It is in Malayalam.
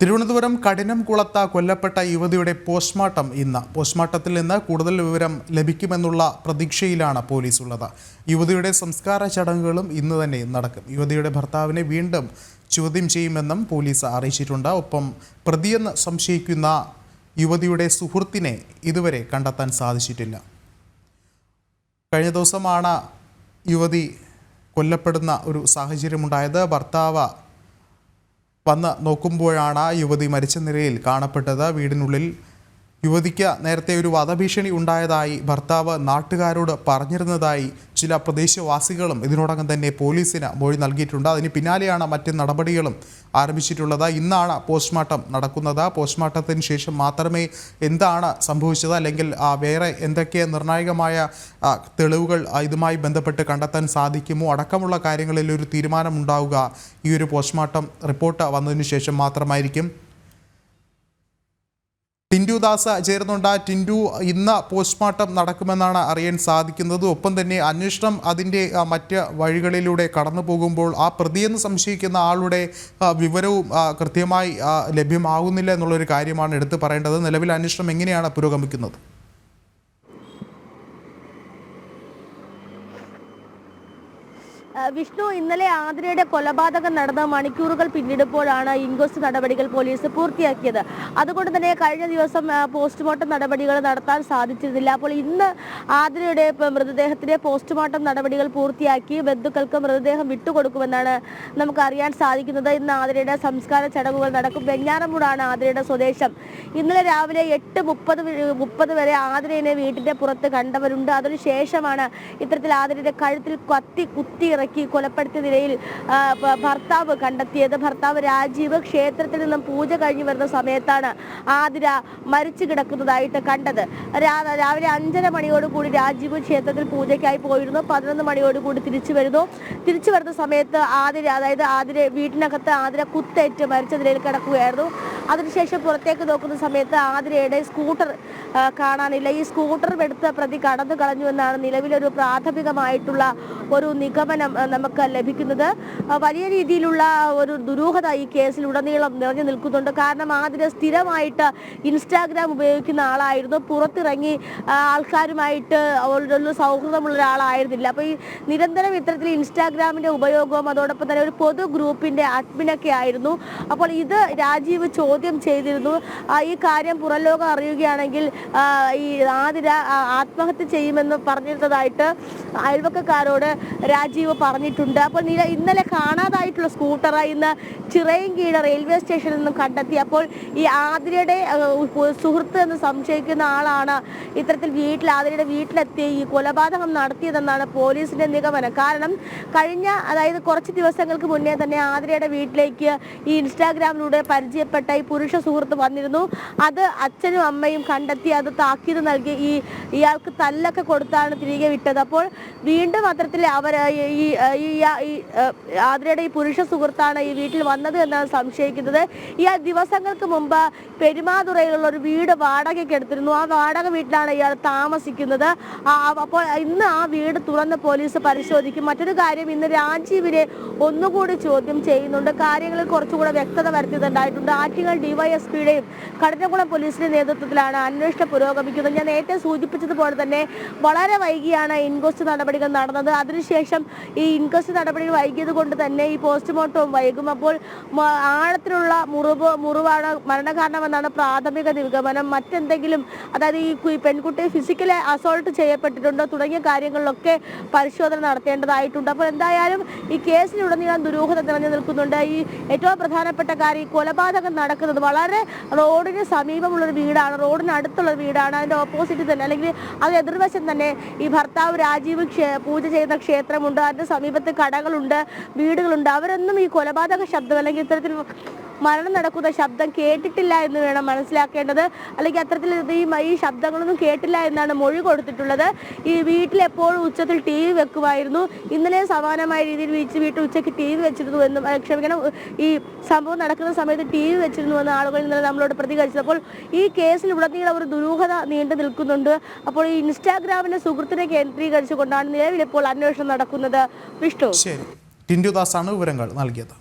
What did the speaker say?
തിരുവനന്തപുരം കഠിനംകുളത്ത് കൊല്ലപ്പെട്ട യുവതിയുടെ പോസ്റ്റ്മോർട്ടം ഇന്ന്. പോസ്റ്റ്മോർട്ടത്തിൽ നിന്ന് കൂടുതൽ വിവരം ലഭിക്കുമെന്നുള്ള പ്രതീക്ഷയിലാണ് പോലീസ് ഉള്ളത്. യുവതിയുടെ സംസ്കാര ചടങ്ങുകളും ഇന്ന് തന്നെ നടക്കും. യുവതിയുടെ ഭർത്താവിനെ വീണ്ടും ചോദ്യം ചെയ്യുമെന്നും പോലീസ് അറിയിച്ചിട്ടുണ്ട്. ഒപ്പം പ്രതിയെന്ന് സംശയിക്കുന്ന യുവതിയുടെ സുഹൃത്തിനെ ഇതുവരെ കണ്ടെത്താൻ സാധിച്ചിട്ടില്ല. കഴിഞ്ഞ ദിവസമാണ് യുവതി കൊല്ലപ്പെടുന്ന ഒരു സാഹചര്യമുണ്ടായത്. ഭർത്താവ് വന്ന് നോക്കുമ്പോഴാണ് യുവതി മരിച്ച നിലയിൽ കാണപ്പെട്ടത്. വീടിനുള്ളിൽ യുവതിക്ക് നേരത്തെ ഒരു വധഭീഷണി ഉണ്ടായതായി ഭർത്താവ് നാട്ടുകാരോട് പറഞ്ഞിരുന്നതായി ചില പ്രദേശവാസികളും ഇതിനോടകം തന്നെ പോലീസിന് മൊഴി നൽകിയിട്ടുണ്ട്. അതിന് പിന്നാലെയാണ് മറ്റ് നടപടികളും ആരംഭിച്ചിട്ടുള്ളത്. ഇന്നാണ് പോസ്റ്റ്മോർട്ടം നടക്കുന്നത്. പോസ്റ്റ്മോർട്ടത്തിന് ശേഷം മാത്രമേ എന്താണ് സംഭവിച്ചത് അല്ലെങ്കിൽ വേറെ എന്തൊക്കെ നിർണായകമായ തെളിവുകൾ ഇതുമായി ബന്ധപ്പെട്ട് കണ്ടെത്താൻ സാധിക്കുമോ അടക്കമുള്ള കാര്യങ്ങളിൽ ഒരു തീരുമാനമുണ്ടാവുക ഈ ഒരു പോസ്റ്റ്മോർട്ടം റിപ്പോർട്ട് വന്നതിന് ശേഷം മാത്രമായിരിക്കും. ടിൻഡു ദാസ് ചേരുന്നുണ്ട്. ടിൻഡു, ഇന്ന് പോസ്റ്റ്മോർട്ടം നടക്കുമെന്നാണ് അറിയാൻ സാധിക്കുന്നത്. ഒപ്പം തന്നെ അന്വേഷണം അതിൻ്റെ മറ്റ് വഴികളിലൂടെ കടന്നു പോകുമ്പോൾ ആ പ്രതിയെന്ന് സംശയിക്കുന്ന ആളുടെ വിവരവും കൃത്യമായി ലഭ്യമാകുന്നില്ല എന്നുള്ളൊരു കാര്യമാണ് എടുത്തു പറയേണ്ടത്. നിലവിൽ അന്വേഷണം എങ്ങനെയാണ് പുരോഗമിക്കുന്നത്? വിഷ്ണു, ഇന്നലെ ആതിരയുടെ കൊലപാതകം നടന്ന മണിക്കൂറുകൾ പിന്നിടുമ്പോഴാണ് ഇൻക്വസ്റ്റ് നടപടികൾ പോലീസ് പൂർത്തിയാക്കിയത്. അതുകൊണ്ട് തന്നെ കഴിഞ്ഞ ദിവസം പോസ്റ്റ്മോർട്ടം നടപടികൾ നടത്താൻ സാധിച്ചിരുന്നില്ല. അപ്പോൾ ഇന്ന് ആതിരയുടെ മൃതദേഹത്തിന്റെ പോസ്റ്റ്മോർട്ടം നടപടികൾ പൂർത്തിയാക്കി ബന്ധുക്കൾക്ക് മൃതദേഹം വിട്ടുകൊടുക്കുമെന്നാണ് നമുക്ക് അറിയാൻ സാധിക്കുന്നത്. ഇന്ന് ആതിരയുടെ സംസ്കാര ചടങ്ങുകൾ നടക്കും. വെഞ്ഞാറമൂടാണ് ആതിരയുടെ സ്വദേശം. ഇന്നലെ രാവിലെ 8:30 വരെ ആതിരയെ വീട്ടിന്റെ പുറത്ത് കണ്ടവരുണ്ട്. അതിനുശേഷമാണ് ഇത്തരത്തിൽ ആതിരയുടെ കഴുത്തിൽ കുത്തിയിറക്കി കൊലപ്പെടുത്തിയ നിലയിൽ ഭർത്താവ് കണ്ടെത്തിയത്. ഭർത്താവ് രാജീവ് ക്ഷേത്രത്തിൽ നിന്നും പൂജ കഴിഞ്ഞു വരുന്ന സമയത്താണ് ആതിര മരിച്ചു കിടക്കുന്നതായിട്ട് കണ്ടത്. രാവിലെ 5:30 മണിയോടുകൂടി രാജീവ് ക്ഷേത്രത്തിൽ പൂജയ്ക്കായി പോയിരുന്നു. 11 മണിയോടുകൂടി തിരിച്ചു വരുന്ന സമയത്ത് ആതിര വീട്ടിനകത്ത് ആതിര കുത്തേറ്റ് മരിച്ച നിലയിൽ കിടക്കുകയായിരുന്നു. അതിനുശേഷം പുറത്തേക്ക് നോക്കുന്ന സമയത്ത് ആതിരയുടെ സ്കൂട്ടർ കാണാനില്ല. ഈ സ്കൂട്ടർ എടുത്ത് പ്രതി കടന്നു കളഞ്ഞു എന്നാണ് നിലവിലൊരു പ്രാഥമികമായിട്ടുള്ള ഒരു നിഗമനം നമുക്ക് ലഭിക്കുന്നത്. വലിയ രീതിയിലുള്ള ഒരു ദുരൂഹത ഈ കേസിൽ ഉടനീളം നിറഞ്ഞു നിൽക്കുന്നുണ്ട്. കാരണം ആതിര സ്ഥിരമായിട്ട് ഇൻസ്റ്റാഗ്രാം ഉപയോഗിക്കുന്ന ആളായിരുന്നു. പുറത്തിറങ്ങി ആൾക്കാരുമായിട്ട് ഒരു സൗഹൃദമുള്ള ഒരാളായിരുന്നില്ല. അപ്പോൾ ഈ നിരന്തരം ഇത്തരത്തിൽ ഇൻസ്റ്റാഗ്രാമിന്റെ ഉപയോഗവും അതോടൊപ്പം തന്നെ ഒരു പൊതു ഗ്രൂപ്പിന്റെ അഡ്മിനൊക്കെ ആയിരുന്നു. അപ്പോൾ ഇത് രാജീവ് ചോദ്യം ചെയ്തിരുന്നു. ഈ കാര്യം പുറംലോകം അറിയുകയാണെങ്കിൽ ഈ ആതിര ആത്മഹത്യ ചെയ്യുമെന്ന് പറഞ്ഞിരുന്നതായിട്ട് അയൽവക്കക്കാരോട് രാജീവ് പറഞ്ഞിട്ടുണ്ട്. അപ്പോൾ ഇന്നലെ കാണാതായിട്ടുള്ള സ്കൂട്ടർ ഇന്ന് ചിറയൻകീഴ് റെയിൽവേ സ്റ്റേഷനിൽ നിന്നും കണ്ടെത്തി. അപ്പോൾ ഈ ആതിരയുടെ സുഹൃത്ത് എന്ന് സംശയിക്കുന്ന ആളാണ് ഇത്തരത്തിൽ ആതിരയുടെ വീട്ടിലെത്തി ഈ കൊലപാതകം നടത്തിയതെന്നാണ് പോലീസിന്റെ നിഗമനം. കാരണം കുറച്ച് ദിവസങ്ങൾക്ക് മുന്നേ തന്നെ ആതിരയുടെ വീട്ടിലേക്ക് ഈ ഇൻസ്റ്റാഗ്രാമിലൂടെ പരിചയപ്പെട്ട ഈ പുരുഷ സുഹൃത്ത് വന്നിരുന്നു. അത് അച്ഛനും അമ്മയും കണ്ടെത്തി അത് താക്കീത് നൽകി ഇയാൾക്ക് തല്ലൊക്കെ കൊടുത്താണ് തിരികെ വിട്ടത്. അപ്പോൾ വീണ്ടും അത്തരത്തിൽ ആതിരയുടെ ഈ പുരുഷ സുഹൃത്താണ് ഈ വീട്ടിൽ വന്നത് എന്നാണ് സംശയിക്കുന്നത്. ഇയാൾ ദിവസങ്ങൾക്ക് മുമ്പ് പെരുമാതുറയിലുള്ള ഒരു വീട് വാടകയ്ക്ക് എടുത്തിരുന്നു. ആ വാടക വീട്ടിലാണ് ഇയാൾ താമസിക്കുന്നത്. അപ്പോൾ ഇന്ന് ആ വീട് തുറന്ന് പോലീസ് പരിശോധിക്കും. മറ്റൊരു കാര്യം, ഇന്ന് രാജീവിനെ ഒന്നുകൂടി ചോദ്യം ചെയ്യുന്നുണ്ട്. കാര്യങ്ങളിൽ കുറച്ചുകൂടെ വ്യക്തത വരുത്തിയിട്ടുണ്ടായിട്ടുണ്ട്. ആറ്റിങ്ങൽ ഡിവൈഎസ്പിയുടെയും കഠിനംകുളം പോലീസിന്റെ നേതൃത്വത്തിലാണ് അന്വേഷണം പുരോഗമിക്കുന്നത്. ഞാൻ നേരത്തെ സൂചിപ്പിച്ചതുപോലെ തന്നെ വളരെ വൈകിയാണ് ഇൻക്വസ്റ്റ് നടപടികൾ നടന്നത്. അതിനുശേഷം ഈ ഇൻക്വസ്റ്റ് നടപടികൾ വൈകിയത് കൊണ്ട് തന്നെ ഈ പോസ്റ്റ്മോർട്ടവും വൈകും. അപ്പോൾ ആഴത്തിലുള്ള മുറിവാണ് മരണകാരണമെന്നാണ് പ്രാഥമിക നിഗമനം. മറ്റെന്തെങ്കിലും, അതായത് ഈ പെൺകുട്ടിയെ ഫിസിക്കലി അസോൾട്ട് ചെയ്യപ്പെട്ടിട്ടുണ്ടോ തുടങ്ങിയ കാര്യങ്ങളിലൊക്കെ പരിശോധന നടത്തേണ്ടതായിട്ടുണ്ട്. അപ്പോൾ എന്തായാലും ഈ കേസിലുടനീളം ദുരൂഹത നിറഞ്ഞു നിൽക്കുന്നുണ്ട്. ഈ ഏറ്റവും പ്രധാനപ്പെട്ട കാര്യം, ഈ കൊലപാതകം നടക്കുന്നത് വളരെ റോഡിന് സമീപമുള്ളൊരു വീടാണ്, റോഡിന് അടുത്തുള്ള വീടാണ്. അതിൻ്റെ ഓപ്പോസിറ്റ് തന്നെ അല്ലെങ്കിൽ അത് എതിർവശം തന്നെ ഈ ഭർത്താവ് രാജീവ് പൂജ ചെയ്യുന്ന ക്ഷേത്രമുണ്ട്. അതിന്റെ സമീപത്ത് കടകളുണ്ട്, വീടുകളുണ്ട്. അവരൊന്നും ഈ കൊലപാതക ശബ്ദം അല്ലെങ്കിൽ ഇത്തരത്തിൽ മരണം നടക്കുന്ന ശബ്ദം കേട്ടിട്ടില്ല എന്ന് വേണം മനസ്സിലാക്കേണ്ടത്. അല്ലെങ്കിൽ അത്തരത്തിൽ ഈ ശബ്ദങ്ങളൊന്നും കേട്ടില്ല എന്നാണ് മൊഴി കൊടുത്തിട്ടുള്ളത്. ഈ വീട്ടിൽ എപ്പോഴും ഉച്ചത്തിൽ TV വെക്കുമായിരുന്നു. ഇന്നലെ സമാനമായ രീതിയിൽ വീട്ടിൽ ഉച്ചയ്ക്ക് TV വെച്ചിരുന്നു എന്നും ഈ സംഭവം നടക്കുന്ന സമയത്ത് TV വെച്ചിരുന്നു എന്ന് ആളുകൾ ഇന്നലെ നമ്മളോട് പ്രതികരിച്ചത്. അപ്പോൾ ഈ കേസിൽ ഉടനീളം ഒരു ദുരൂഹത നീണ്ടു നിൽക്കുന്നുണ്ട്. അപ്പോൾ ഈ ഇൻസ്റ്റാഗ്രാമിന്റെ സുഹൃത്തിനെ കേന്ദ്രീകരിച്ചുകൊണ്ടാണ് നിലവിലിപ്പോൾ അന്വേഷണം നടക്കുന്നത്. വിഷ്ണു, ടിൻഡു ദാസാണ് വിവരങ്ങൾ നൽകിയത്.